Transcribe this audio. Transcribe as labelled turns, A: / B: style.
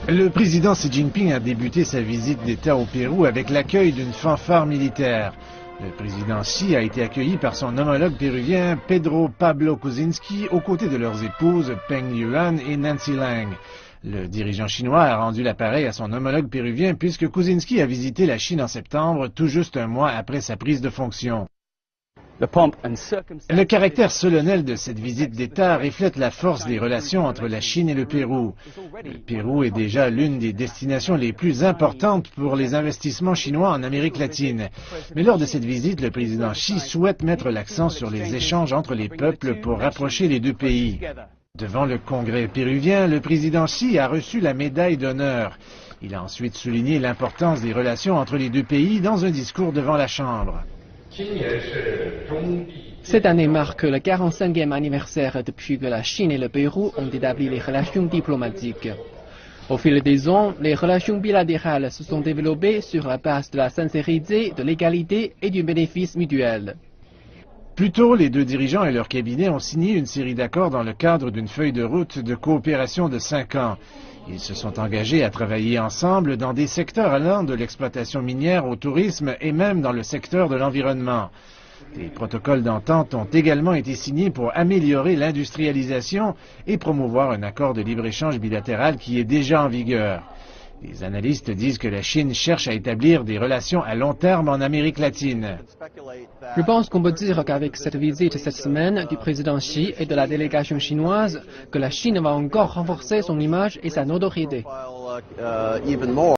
A: Le président Xi Jinping a débuté sa visite d'État au Pérou avec l'accueil d'une fanfare militaire. Le président Xi a été accueilli par son homologue péruvien Pedro Pablo Kuczynski aux côtés de leurs épouses Peng Yuan et Nancy Lang. Le dirigeant chinois a rendu l'appareil à son homologue péruvien puisque Kuczynski a visité la Chine en septembre, tout juste un mois après sa prise de fonction. Le caractère solennel de cette visite d'État reflète la force des relations entre la Chine et le Pérou. Le Pérou est déjà l'une des destinations les plus importantes pour les investissements chinois en Amérique latine. Mais lors de cette visite, le président Xi souhaite mettre l'accent sur les échanges entre les peuples pour rapprocher les deux pays. Devant le Congrès péruvien, le président Xi a reçu la médaille d'honneur. Il a ensuite souligné l'importance des relations entre les deux pays dans un discours devant la Chambre.
B: Cette année marque le 45e anniversaire depuis que la Chine et le Pérou ont établi les relations diplomatiques. Au fil des ans, les relations bilatérales se sont développées sur la base de la sincérité, de l'égalité et du bénéfice mutuel.
A: Plus tôt, les deux dirigeants et leur cabinet ont signé une série d'accords dans le cadre d'une feuille de route de coopération de 5 ans. Ils se sont engagés à travailler ensemble dans des secteurs allant de l'exploitation minière au tourisme et même dans le secteur de l'environnement. Des protocoles d'entente ont également été signés pour améliorer l'industrialisation et promouvoir un accord de libre-échange bilatéral qui est déjà en vigueur. Les analystes disent que la Chine cherche à établir des relations à long terme en Amérique latine.
B: Je pense qu'on peut dire qu'avec cette visite cette semaine du président Xi et de la délégation chinoise, que la Chine va encore renforcer son image et sa notoriété.